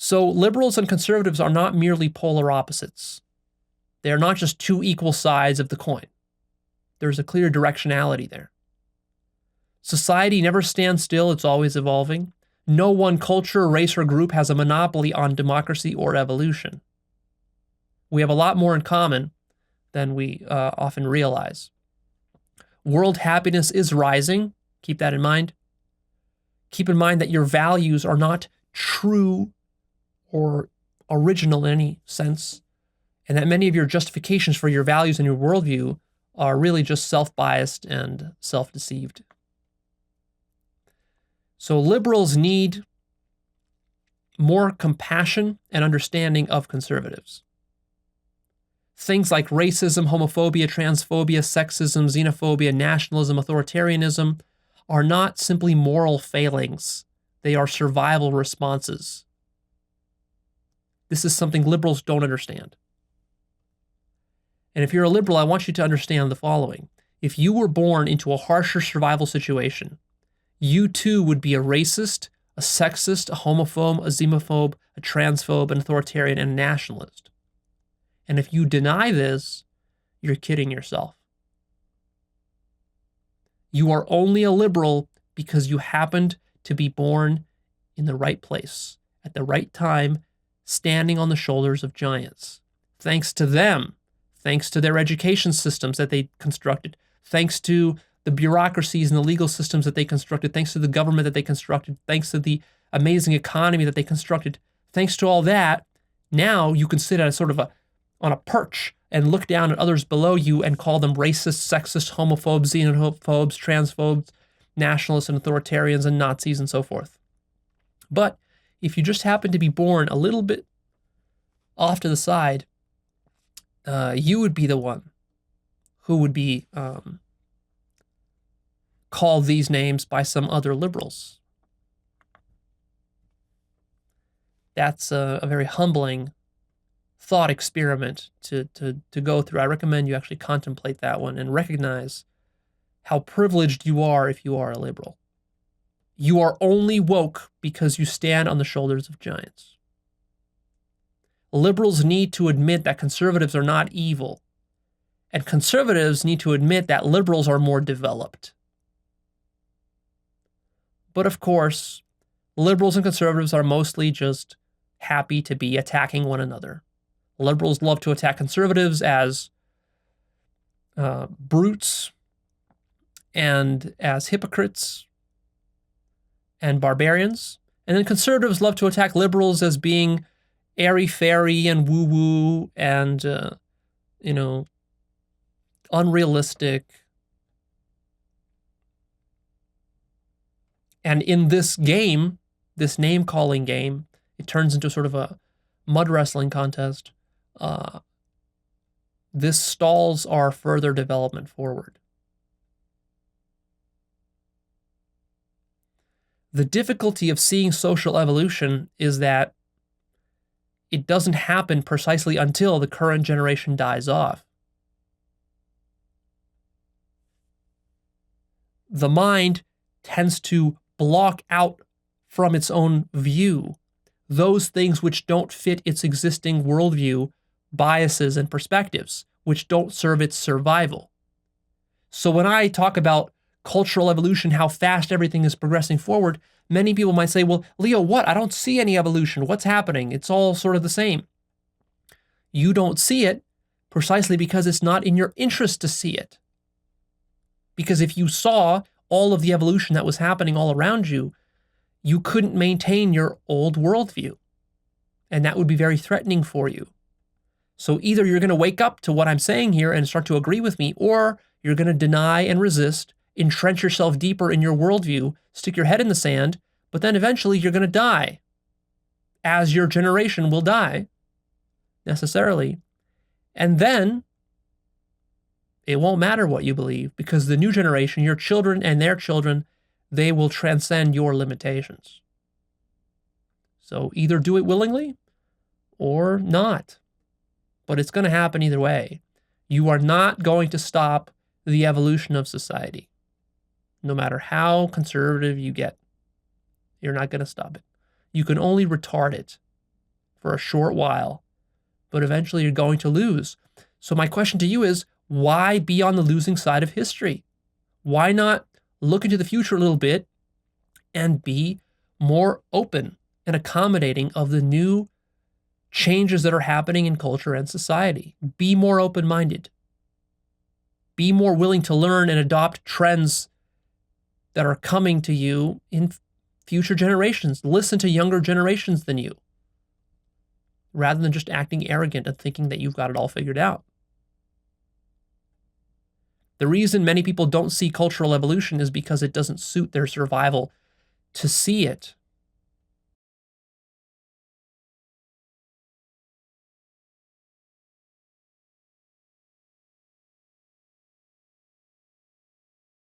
So liberals and conservatives are not merely polar opposites. They are not just two equal sides of the coin. There's a clear directionality there. Society never stands still, it's always evolving. No one culture, race, or group has a monopoly on democracy or evolution. We have a lot more in common than we often realize. World happiness is rising. Keep that in mind. Keep in mind that your values are not true or original in any sense, and that many of your justifications for your values and your worldview are really just self-biased and self-deceived. So liberals need more compassion and understanding of conservatives. Things like racism, homophobia, transphobia, sexism, xenophobia, nationalism, authoritarianism are not simply moral failings. They are survival responses. This is something liberals don't understand. And if you're a liberal, I want you to understand the following. If you were born into a harsher survival situation, you too would be a racist, a sexist, a homophobe, a xenophobe, a transphobe, an authoritarian, and a nationalist. And if you deny this, you're kidding yourself. You are only a liberal because you happened to be born in the right place, at the right time, standing on the shoulders of giants. Thanks to them, thanks to their education systems that they constructed, thanks to the bureaucracies and the legal systems that they constructed, thanks to the government that they constructed, thanks to the amazing economy that they constructed, thanks to all that, now you can sit at a sort of on a perch and look down at others below you and call them racist, sexist, homophobes, xenophobes, transphobes, nationalists and authoritarians and Nazis and so forth. But if you just happen to be born a little bit off to the side, you would be the one who would be called these names by some other liberals. That's a very humbling thought experiment to go through. I recommend you actually contemplate that one and recognize how privileged you are if you are a liberal. You are only woke because you stand on the shoulders of giants. Liberals need to admit that conservatives are not evil, and conservatives need to admit that liberals are more developed. But of course, liberals and conservatives are mostly just happy to be attacking one another. Liberals love to attack conservatives as brutes and as hypocrites and barbarians. And then conservatives love to attack liberals as being airy-fairy and woo-woo and, unrealistic. And in this game, this name-calling game, it turns into sort of a mud wrestling contest. This stalls our further development forward. The difficulty of seeing social evolution is that it doesn't happen precisely until the current generation dies off. The mind tends to block out from its own view those things which don't fit its existing worldview, biases, and perspectives, which don't serve its survival. So when I talk about cultural evolution, how fast everything is progressing forward, many people might say, well, Leo, what? I don't see any evolution. What's happening? It's all sort of the same. You don't see it precisely because it's not in your interest to see it. Because if you saw all of the evolution that was happening all around you, you couldn't maintain your old worldview. And that would be very threatening for you. So either you're going to wake up to what I'm saying here and start to agree with me, or you're going to deny and resist, entrench yourself deeper in your worldview, stick your head in the sand, but then eventually you're going to die, as your generation will die, necessarily. And then it won't matter what you believe, because the new generation, your children and their children, they will transcend your limitations. So either do it willingly or not. But it's going to happen either way. You are not going to stop the evolution of society. No matter how conservative you get, you're not going to stop it. You can only retard it. for a short while, but eventually you're going to lose. So my question to you is, why be on the losing side of history? Why not look into the future a little bit and be more open and accommodating of the new changes that are happening in culture and society? Be more open-minded. Be more willing to learn and adopt trends that are coming to you in future generations. Listen to younger generations than you, rather than just acting arrogant and thinking that you've got it all figured out. The reason many people don't see cultural evolution is because it doesn't suit their survival to see it.